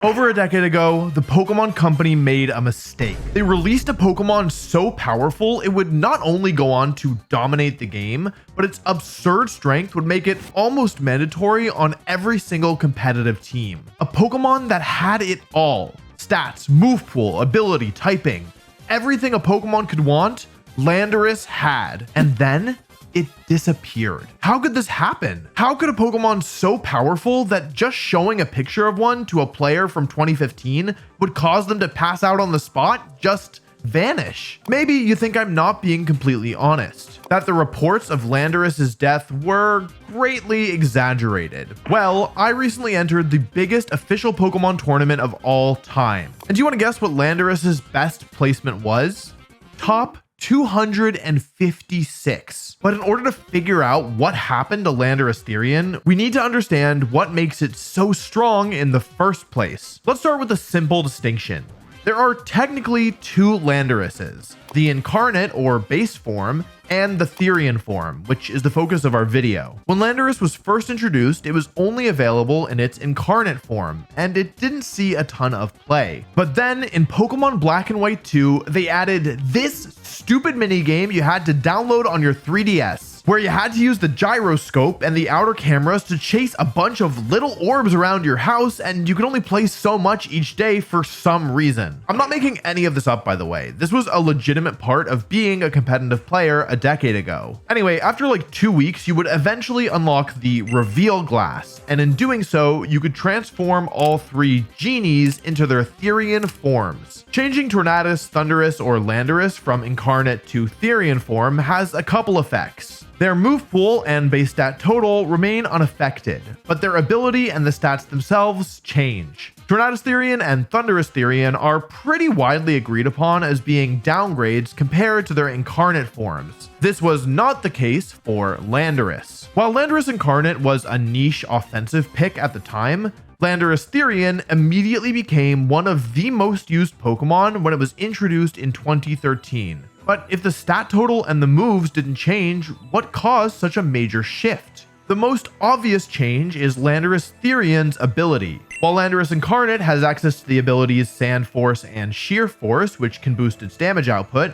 Over a decade ago, the Pokemon Company made a mistake. They released a Pokemon so powerful it would not only go on to dominate the game, but its absurd strength would make it almost mandatory on every single competitive team. A Pokemon that had it all: stats, move pool, ability, typing. Everything a Pokemon could want, Landorus had. And then it disappeared. How could this happen? How could a Pokemon so powerful that just showing a picture of one to a player from 2015 would cause them to pass out on the spot just vanish? Maybe you think I'm not being completely honest, that the reports of Landorus's death were greatly exaggerated. Well, I recently entered the biggest official Pokemon tournament of all time. And do you want to guess what Landorus's best placement was? Top 256. But in order to figure out what happened to Landorus Therian, we need to understand what makes it so strong in the first place. Let's start with a simple distinction. There are technically two Landoruses: the incarnate or base form and the Therian form, which is the focus of our video. When Landorus was first introduced, it was only available in its incarnate form, and it didn't see a ton of play. But then in Pokemon Black and White 2, they added this stupid minigame you had to download on your 3DS, where you had to use the gyroscope and the outer cameras to chase a bunch of little orbs around your house, and you could only play so much each day for some reason. I'm not making any of this up, by the way. This was a legitimate part of being a competitive player a decade ago. Anyway, after like 2 weeks, you would eventually unlock the reveal glass, and in doing so, you could transform all three genies into their Therian forms. Changing Tornadus, Thundurus, or Landorus from incarnate to Therian form has a couple effects. Their move pool and base stat total remain unaffected, but their ability and the stats themselves change. Tornadus Therian and Thundurus Therian are pretty widely agreed upon as being downgrades compared to their incarnate forms. This was not the case for Landorus. While Landorus Incarnate was a niche offensive pick at the time, Landorus Therian immediately became one of the most used Pokemon when it was introduced in 2013. But if the stat total and the moves didn't change, what caused such a major shift? The most obvious change is Landorus Therian's ability. While Landorus Incarnate has access to the abilities Sand Force and Sheer Force, which can boost its damage output,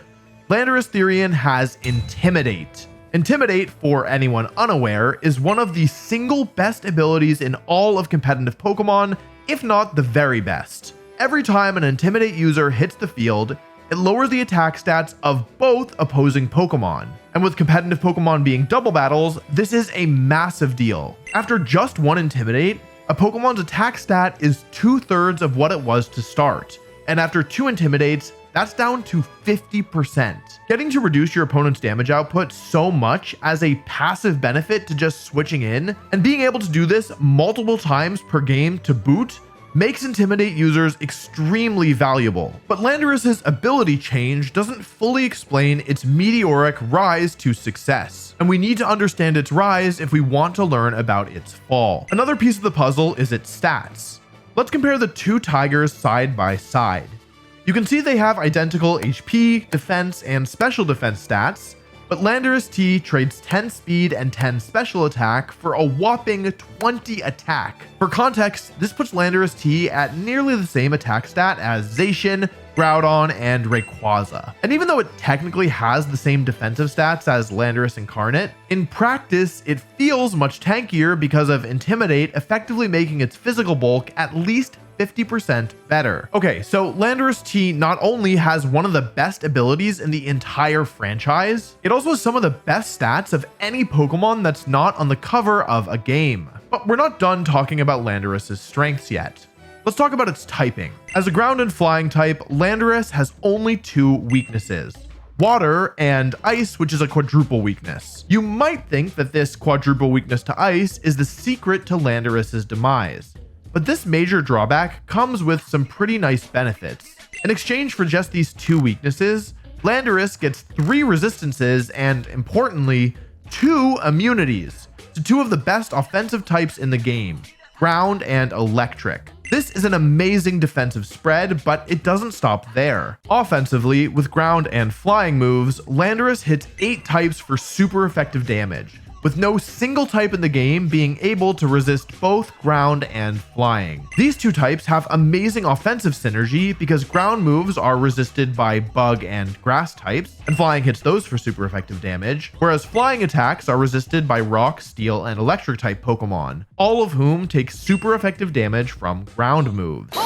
Landorus Therian has Intimidate. Intimidate, for anyone unaware, is one of the single best abilities in all of competitive Pokemon, if not the very best. Every time an Intimidate user hits the field, it lowers the attack stats of both opposing Pokemon. And with competitive Pokemon being double battles, this is a massive deal. After just one Intimidate, a Pokemon's attack stat is 2/3 of what it was to start. And after 2 Intimidates, that's down to 50%. Getting to reduce your opponent's damage output so much as a passive benefit to just switching in, and being able to do this multiple times per game to boot, makes Intimidate users extremely valuable. But Landorus's ability change doesn't fully explain its meteoric rise to success, and we need to understand its rise if we want to learn about its fall. Another piece of the puzzle is its stats. Let's compare the two tigers side by side. You can see they have identical HP, defense, and special defense stats, but Landorus T trades 10 speed and 10 special attack for a whopping 20 attack. For context, this puts Landorus T at nearly the same attack stat as Zacian, Groudon, and Rayquaza. And even though it technically has the same defensive stats as Landorus Incarnate, in practice it feels much tankier because of Intimidate effectively making its physical bulk at least 50% better. Okay, so Landorus T not only has one of the best abilities in the entire franchise, it also has some of the best stats of any Pokemon that's not on the cover of a game. But we're not done talking about Landorus's strengths yet. Let's talk about its typing. As a ground and flying type, Landorus has only 2 weaknesses: water and ice, which is a quadruple weakness. You might think that this quadruple weakness to ice is the secret to Landorus's demise. But this major drawback comes with some pretty nice benefits. In exchange for just these 2 weaknesses, Landorus gets 3 resistances and, importantly, 2 immunities to 2 of the best offensive types in the game: ground and electric. This is an amazing defensive spread, but it doesn't stop there. Offensively, with ground and flying moves, Landorus hits 8 types for super effective damage, with no single type in the game being able to resist both ground and flying. These two types have amazing offensive synergy because ground moves are resisted by bug and grass types, and flying hits those for super effective damage, whereas flying attacks are resisted by rock, steel, and electric type Pokemon, all of whom take super effective damage from ground moves.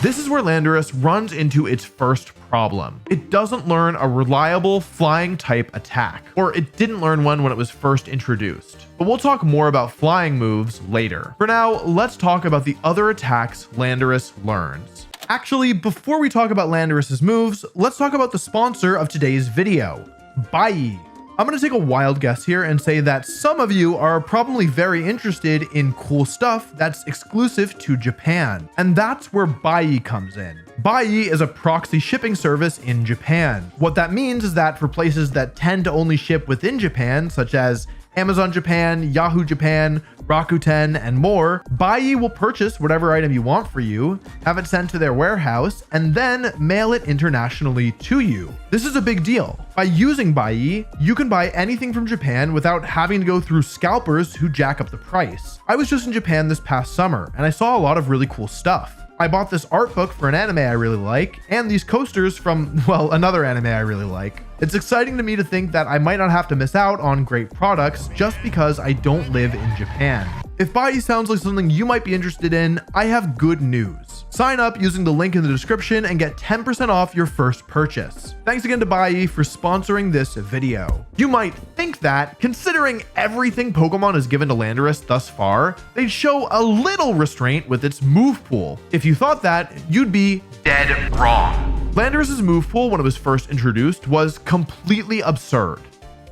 This is where Landorus runs into its first problem. It doesn't learn a reliable flying type attack, or it didn't learn one when it was first introduced. But we'll talk more about flying moves later. For now, let's talk about the other attacks Landorus learns. Actually, before we talk about Landorus's moves, let's talk about the sponsor of today's video, Bai. I'm going to take a wild guess here and say that some of you are probably very interested in cool stuff that's exclusive to Japan, and that's where Bai comes in. Bai is a proxy shipping service in Japan. What that means is that for places that tend to only ship within Japan, such as Amazon Japan, Yahoo Japan, Rakuten, and more, Bai will purchase whatever item you want for you, have it sent to their warehouse, and then mail it internationally to you. This is a big deal. By using Bai, you can buy anything from Japan without having to go through scalpers who jack up the price. I was just in Japan this past summer, and I saw a lot of really cool stuff. I bought this art book for an anime I really like, and these coasters from, well, another anime I really like. It's exciting to me to think that I might not have to miss out on great products just because I don't live in Japan. If Bai sounds like something you might be interested in, I have good news. Sign up using the link in the description and get 10% off your first purchase. Thanks again to Bai for sponsoring this video. You might think that, considering everything Pokemon has given to Landorus thus far, they'd show a little restraint with its move pool. If you thought that, you'd be dead wrong. Landorus's move pool when it was first introduced was completely absurd.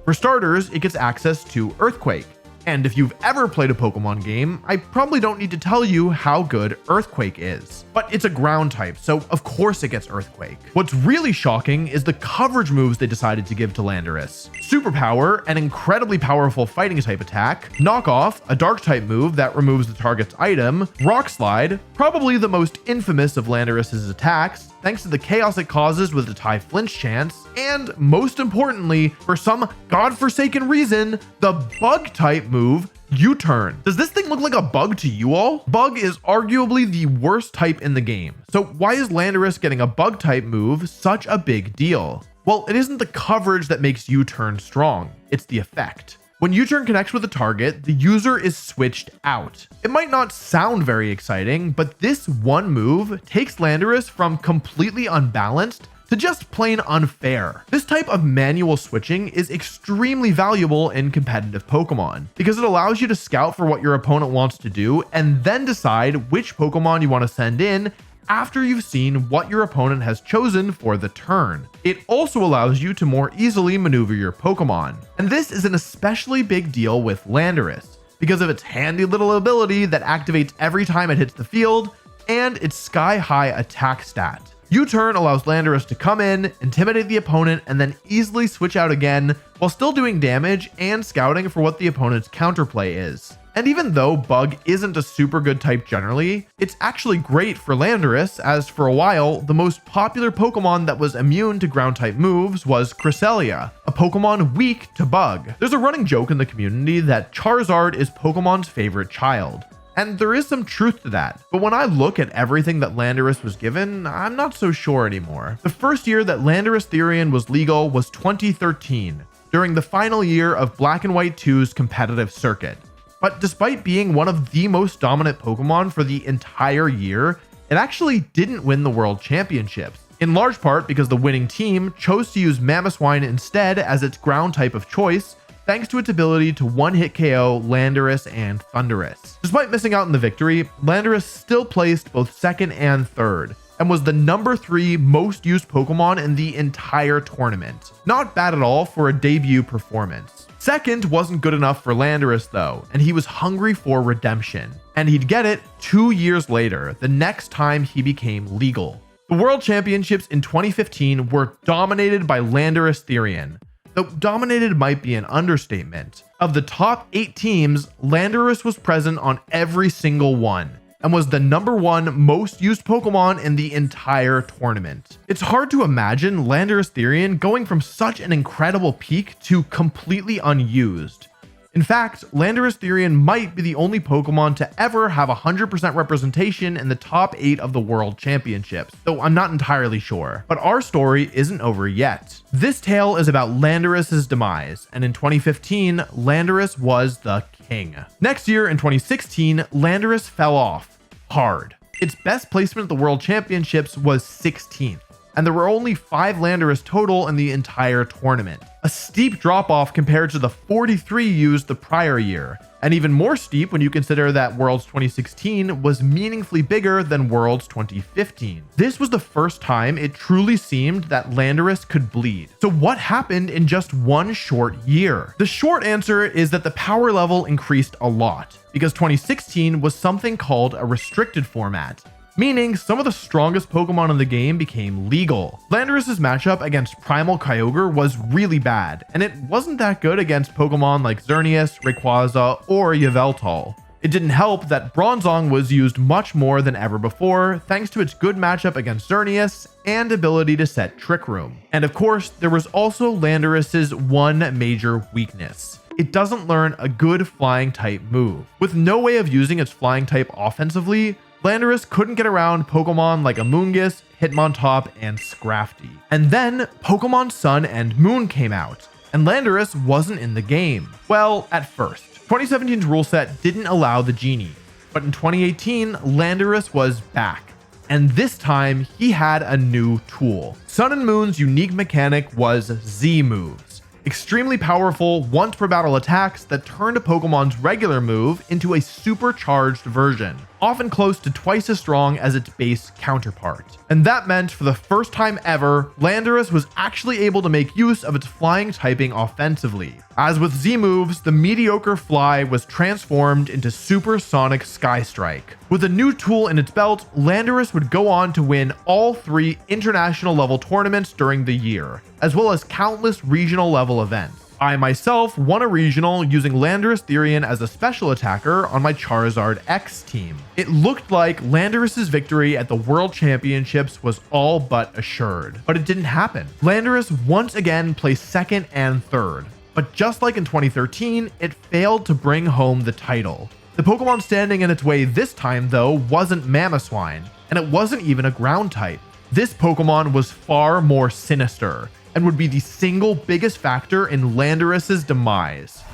For starters, it gets access to Earthquake. And if you've ever played a Pokemon game, I probably don't need to tell you how good Earthquake is. But it's a ground type, so of course it gets Earthquake. What's really shocking is the coverage moves they decided to give to Landorus. Superpower, an incredibly powerful fighting type attack. Knock Off, a dark type move that removes the target's item. Rock Slide, probably the most infamous of Landorus's attacks, thanks to the chaos it causes with a tie flinch chance, and most importantly, for some godforsaken reason, the bug type move, U-turn. Does this thing look like a bug to you all? Bug is arguably the worst type in the game. So why is Landorus getting a bug type move such a big deal? Well, it isn't the coverage that makes U-turn strong, it's the effect. When U-turn connects with a target, the user is switched out. It might not sound very exciting, but this one move takes Landorus from completely unbalanced to just plain unfair. This type of manual switching is extremely valuable in competitive Pokemon because it allows you to scout for what your opponent wants to do and then decide which Pokemon you want to send in after you've seen what your opponent has chosen for the turn. It also allows you to more easily maneuver your Pokemon. And this is an especially big deal with Landorus because of its handy little ability that activates every time it hits the field and its sky-high attack stat. U-turn allows Landorus to come in, intimidate the opponent, and then easily switch out again while still doing damage and scouting for what the opponent's counterplay is. And even though Bug isn't a super good type generally, it's actually great for Landorus, as for a while, the most popular Pokemon that was immune to ground type moves was Cresselia, a Pokemon weak to Bug. There's a running joke in the community that Charizard is Pokemon's favorite child. And there is some truth to that. But when I look at everything that Landorus was given, I'm not so sure anymore. The first year that Landorus Therian was legal was 2013, during the final year of Black and White 2's competitive circuit. But despite being one of the most dominant Pokemon for the entire year, it actually didn't win the World Championships. In large part because the winning team chose to use Mamoswine instead as its ground type of choice, thanks to its ability to one-hit KO Landorus and Thundurus. Despite missing out in the victory, Landorus still placed both second and third, and was the number 3 most used Pokemon in the entire tournament. Not bad at all for a debut performance. Second wasn't good enough for Landorus though, and he was hungry for redemption. And he'd get it 2 years later, the next time he became legal. The World Championships in 2015 were dominated by Landorus Therian. Though dominated might be an understatement. Of the top 8 teams, Landorus was present on every single one, and was the number 1 most used Pokemon in the entire tournament. It's hard to imagine Landorus Therian going from such an incredible peak to completely unused. In fact, Landorus Therian might be the only Pokemon to ever have 100% representation in the top 8 of the World Championships, though I'm not entirely sure. But our story isn't over yet. This tale is about Landorus's demise, and in 2015, Landorus was the king. Next year, in 2016, Landorus fell off hard. Its best placement at the World Championships was 16th, and there were only 5 Landorus total in the entire tournament. A steep drop-off compared to the 43 used the prior year, and even more steep when you consider that Worlds 2016 was meaningfully bigger than Worlds 2015. This was the first time it truly seemed that Landorus could bleed. So what happened in just one short year? The short answer is that the power level increased a lot, because 2016 was something called a restricted format, meaning some of the strongest Pokemon in the game became legal. Landorus's matchup against Primal Kyogre was really bad, and it wasn't that good against Pokemon like Xerneas, Rayquaza, or Yveltal. It didn't help that Bronzong was used much more than ever before, thanks to its good matchup against Xerneas and ability to set Trick Room. And of course, there was also Landorus's one major weakness. It doesn't learn a good flying type move. With no way of using its flying type offensively, Landorus couldn't get around Pokemon like Amoonguss, Hitmontop, and Scrafty. And then Pokemon Sun and Moon came out, and Landorus wasn't in the game. Well, at first. 2017's rule set didn't allow the Genie, but in 2018, Landorus was back. And this time, he had a new tool. Sun and Moon's unique mechanic was Z moves. Extremely powerful once per battle attacks that turned a Pokemon's regular move into a supercharged version, often close to twice as strong as its base counterpart. And that meant for the first time ever, Landorus was actually able to make use of its flying typing offensively. As with Z moves, the mediocre Fly was transformed into Supersonic Sky Strike. With a new tool in its belt, Landorus would go on to win all 3 international level tournaments during the year, as well as countless regional level events. I myself won a regional using Landorus Therian as a special attacker on my Charizard X team. It looked like Landorus's victory at the World Championships was all but assured, but it didn't happen. Landorus once again placed second and third, but just like in 2013, it failed to bring home the title. The Pokemon standing in its way this time, though, wasn't Mamoswine, and it wasn't even a ground type. This Pokemon was far more sinister, and would be the single biggest factor in Landorus's demise.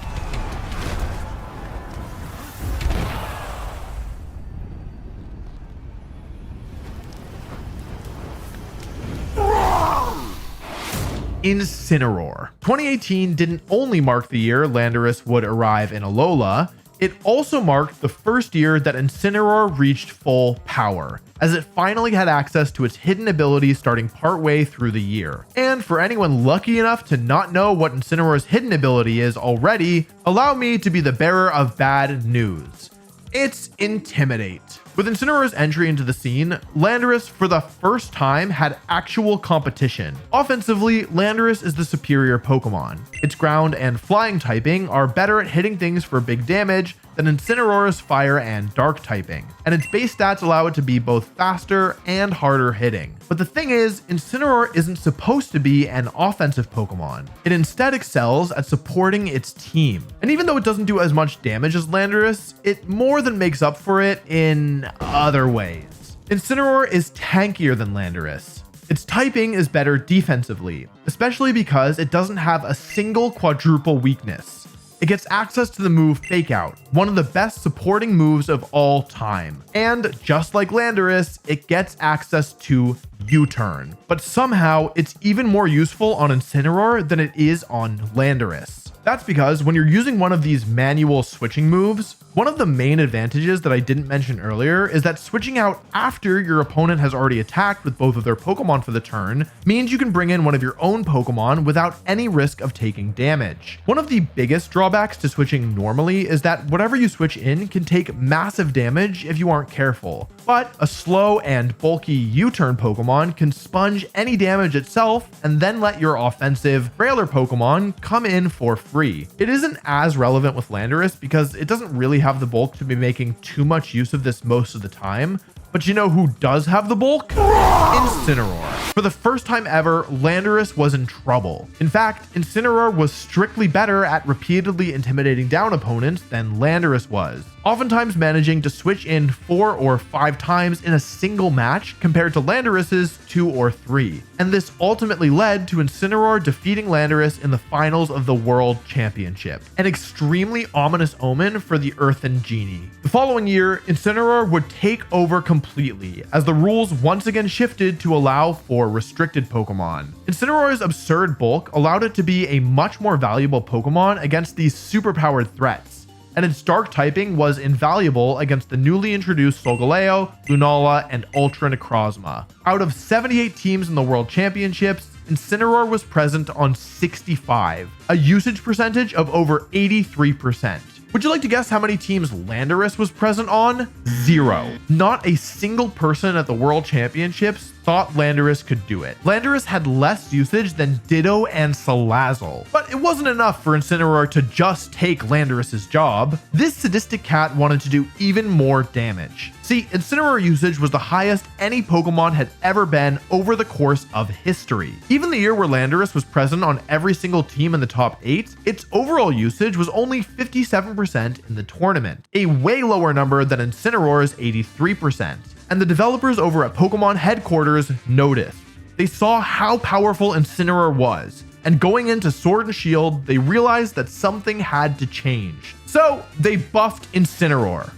Incineroar. 2018 didn't only mark the year Landorus would arrive in Alola, it also marked the first year that Incineroar reached full power, as it finally had access to its hidden abilities starting partway through the year. And for anyone lucky enough to not know what Incineroar's hidden ability is already, allow me to be the bearer of bad news. It's Intimidate. With Incineroar's entry into the scene, Landorus for the first time had actual competition. Offensively, Landorus is the superior Pokemon. Its ground and flying typing are better at hitting things for big damage than Incineroar's fire and dark typing, and its base stats allow it to be both faster and harder hitting. But the thing is, Incineroar isn't supposed to be an offensive Pokemon. It instead excels at supporting its team. And even though it doesn't do as much damage as Landorus, it more than makes up for it in other ways. Incineroar is tankier than Landorus. Its typing is better defensively, especially because it doesn't have a single quadruple weakness. It gets access to the move Fake Out, one of the best supporting moves of all time. And just like Landorus, it gets access to U-Turn. But somehow, it's even more useful on Incineroar than it is on Landorus. That's because when you're using one of these manual switching moves, one of the main advantages that I didn't mention earlier is that switching out after your opponent has already attacked with both of their Pokemon for the turn means you can bring in one of your own Pokemon without any risk of taking damage. One of the biggest drawbacks to switching normally is that whatever you switch in can take massive damage if you aren't careful. But a slow and bulky U-Turn Pokemon can sponge any damage itself and then let your offensive, frailer Pokemon come in for free. It isn't as relevant with Landorus because it doesn't really have the bulk to be making too much use of this most of the time. But you know who does have the bulk? Incineroar. For the first time ever, Landorus was in trouble. In fact, Incineroar was strictly better at repeatedly intimidating down opponents than Landorus was, oftentimes managing to switch in 4 or 5 times in a single match compared to Landorus's 2 or 3. And this ultimately led to Incineroar defeating Landorus in the finals of the World Championship, an extremely ominous omen for the Earthen Genie. The following year, Incineroar would take over completely, as the rules once again shifted to allow for restricted Pokemon. Incineroar's absurd bulk allowed it to be a much more valuable Pokemon against these superpowered threats, and its dark typing was invaluable against the newly introduced Solgaleo, Lunala, and Ultra Necrozma. Out of 78 teams in the World Championships, Incineroar was present on 65, a usage percentage of over 83%. Would you like to guess how many teams Landorus was present on? 0. Not a single person at the World Championships thought Landorus could do it. Landorus had less usage than Ditto and Salazzle, but it wasn't enough for Incineroar to just take Landorus's job. This sadistic cat wanted to do even more damage. See, Incineroar usage was the highest any Pokemon had ever been over the course of history. Even the year where Landorus was present on every single team in the top 8, its overall usage was only 57% in the tournament, a way lower number than Incineroar's 83%. And the developers over at Pokemon headquarters noticed. They saw how powerful Incineroar was, and going into Sword and Shield, they realized that something had to change. So they buffed Incineroar.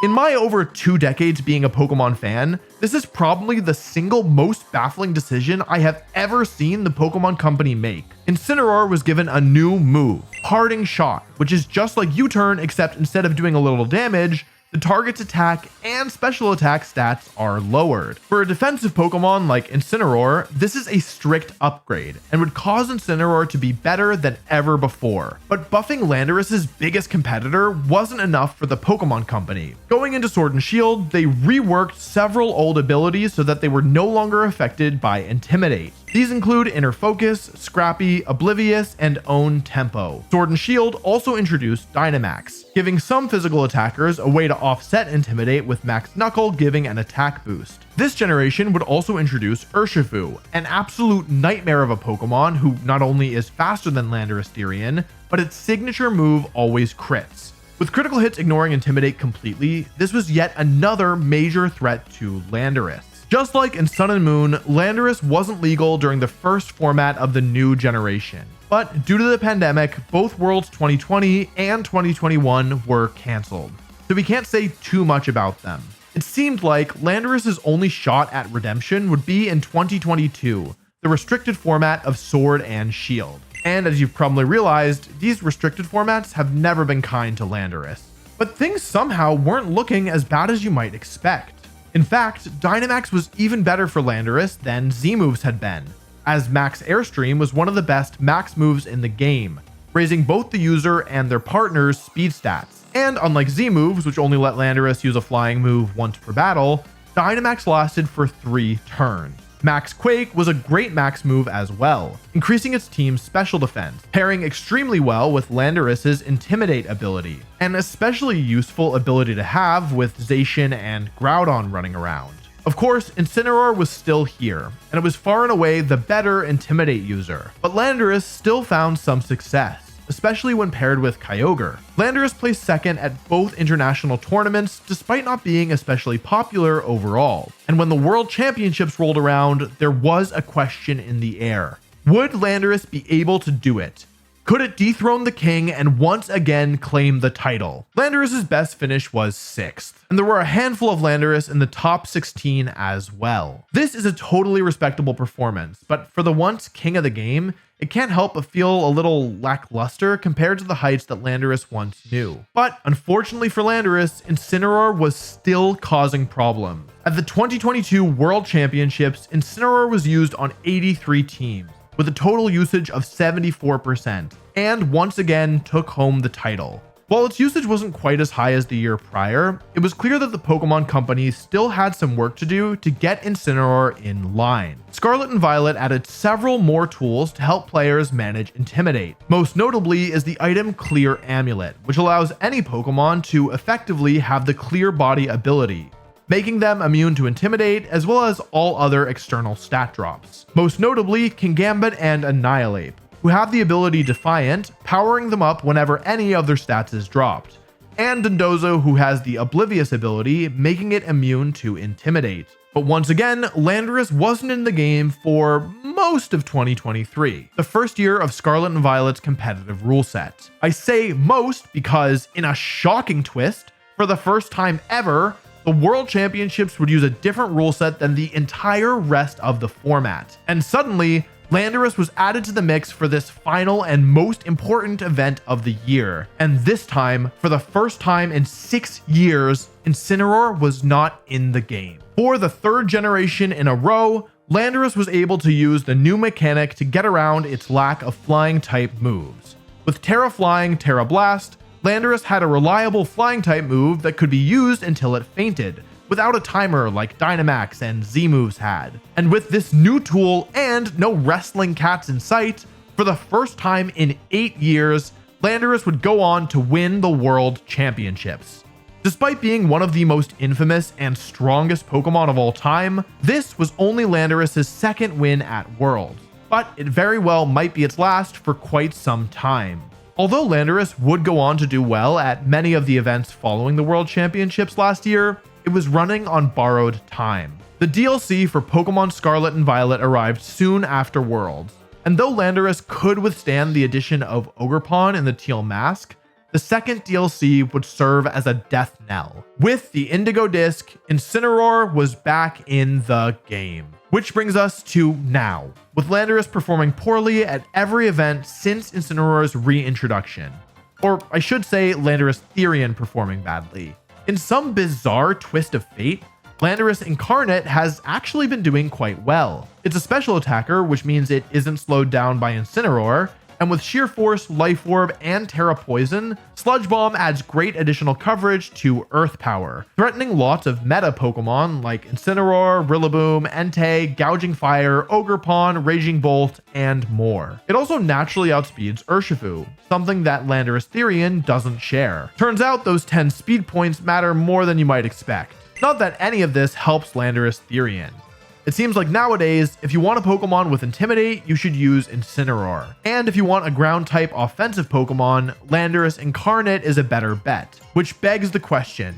In my over 2 decades being a Pokemon fan, this is probably the single most baffling decision I have ever seen the Pokemon Company make. Incineroar was given a new move, Parting Shot, which is just like U-Turn, except instead of doing a little damage, the target's attack and special attack stats are lowered. For a defensive Pokemon like Incineroar, this is a strict upgrade and would cause Incineroar to be better than ever before. But buffing Landorus's biggest competitor wasn't enough for the Pokemon Company. Going into Sword and Shield, they reworked several old abilities so that they were no longer affected by Intimidate. These include Inner Focus, Scrappy, Oblivious, and Own Tempo. Sword and Shield also introduced Dynamax, giving some physical attackers a way to offset Intimidate, with Max Knuckle giving an attack boost. This generation would also introduce Urshifu, an absolute nightmare of a Pokemon who not only is faster than Landorus, but its signature move always crits. With critical hits ignoring Intimidate completely, this was yet another major threat to Landorus. Just like in Sun and Moon, Landorus wasn't legal during the first format of the new generation. But due to the pandemic, both Worlds 2020 and 2021 were cancelled, so we can't say too much about them. It seemed like Landorus's only shot at redemption would be in 2022, the restricted format of Sword and Shield. And as you've probably realized, these restricted formats have never been kind to Landorus. But things somehow weren't looking as bad as you might expect. In fact, Dynamax was even better for Landorus than Z-moves had been, as Max Airstream was one of the best max moves in the game, raising both the user and their partner's speed stats. And unlike Z-moves, which only let Landorus use a flying move once per battle, Dynamax lasted for 3 turns. Max Quake was a great max move as well, increasing its team's special defense, pairing extremely well with Landorus's Intimidate ability, an especially useful ability to have with Zacian and Groudon running around. Of course, Incineroar was still here, and it was far and away the better Intimidate user, but Landorus still found some success, especially when paired with Kyogre. Landorus placed second at both international tournaments, despite not being especially popular overall. And when the World Championships rolled around, there was a question in the air. Would Landorus be able to do it? Could it dethrone the king and once again claim the title? Landorus's best finish was 6th, and there were a handful of Landorus in the top 16 as well. This is a totally respectable performance, but for the once king of the game, it can't help but feel a little lackluster compared to the heights that Landorus once knew. But unfortunately for Landorus, Incineroar was still causing problems. At the 2022 World Championships, Incineroar was used on 83 teams, with a total usage of 74%, and once again took home the title. While its usage wasn't quite as high as the year prior, it was clear that the Pokemon Company still had some work to do to get Incineroar in line. Scarlet and Violet added several more tools to help players manage Intimidate. Most notably is the item Clear Amulet, which allows any Pokemon to effectively have the Clear Body ability. making them immune to Intimidate as well as all other external stat drops. Most notably, Kingambit and Annihilate, who have the ability Defiant, powering them up whenever any of their stats is dropped, and Dondozo, who has the Oblivious ability, making it immune to Intimidate. But once again, Landorus wasn't in the game for most of 2023, the first year of Scarlet and Violet's competitive rule set. I say most because, in a shocking twist, for the first time ever, the World Championships would use a different rule set than the entire rest of the format. And suddenly, Landorus was added to the mix for this final and most important event of the year. And this time, for the first time in 6 years, Incineroar was not in the game. For the third generation in a row, Landorus was able to use the new mechanic to get around its lack of flying type moves. With Terra Flying, Terra Blast, Landorus had a reliable flying type move that could be used until it fainted, without a timer like Dynamax and Z-Moves had. And with this new tool and no wrestling cats in sight, for the first time in 8 years, Landorus would go on to win the World Championships. Despite being one of the most infamous and strongest Pokemon of all time, this was only Landorus' second win at Worlds, but it very well might be its last for quite some time. Although Landorus would go on to do well at many of the events following the World Championships last year, it was running on borrowed time. The DLC for Pokemon Scarlet and Violet arrived soon after Worlds, and though Landorus could withstand the addition of Ogerpon in the Teal Mask, the second DLC would serve as a death knell. With the Indigo Disc, Incineroar was back in the game. Which brings us to now, with Landorus performing poorly at every event since Incineroar's reintroduction. Or I should say Landorus Therian performing badly. In some bizarre twist of fate, Landorus Incarnate has actually been doing quite well. It's a special attacker, which means it isn't slowed down by Incineroar, and with Sheer Force, Life Orb, and Terra Poison, Sludge Bomb adds great additional coverage to Earth Power, threatening lots of meta Pokemon like Incineroar, Rillaboom, Entei, Gouging Fire, Ogerpon, Raging Bolt, and more. It also naturally outspeeds Urshifu, something that Landorus Therian doesn't share. Turns out those 10 speed points matter more than you might expect. Not that any of this helps Landorus Therian. It seems like nowadays, if you want a Pokemon with Intimidate, you should use Incineroar. And if you want a ground-type offensive Pokemon, Landorus Incarnate is a better bet. Which begs the question,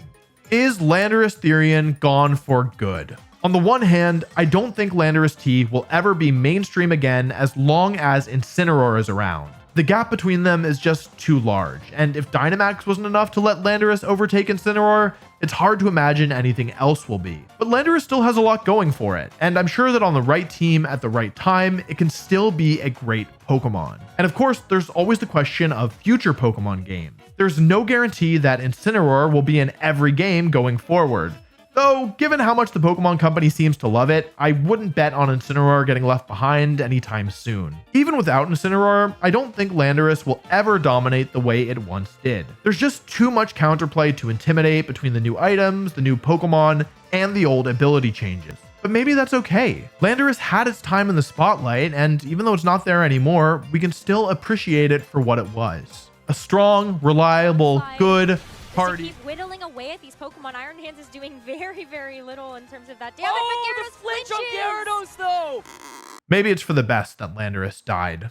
is Landorus Therian gone for good? On the one hand, I don't think Landorus T will ever be mainstream again as long as Incineroar is around. The gap between them is just too large, and if Dynamax wasn't enough to let Landorus overtake Incineroar, it's hard to imagine anything else will be. But Landorus still has a lot going for it, and I'm sure that on the right team at the right time, it can still be a great Pokemon. And of course, there's always the question of future Pokemon games. There's no guarantee that Incineroar will be in every game going forward. Though, given how much the Pokemon Company seems to love it, I wouldn't bet on Incineroar getting left behind anytime soon. Even without Incineroar, I don't think Landorus will ever dominate the way it once did. There's just too much counterplay to Intimidate between the new items, the new Pokemon, and the old ability changes. But maybe that's okay. Landorus had its time in the spotlight, and even though it's not there anymore, we can still appreciate it for what it was. A strong, reliable, good party. To keep whittling away at these Pokemon, Iron Hands is doing very, very little in terms of that damage. Oh, the flinch on Gyarados, though! Maybe it's for the best that Landorus died.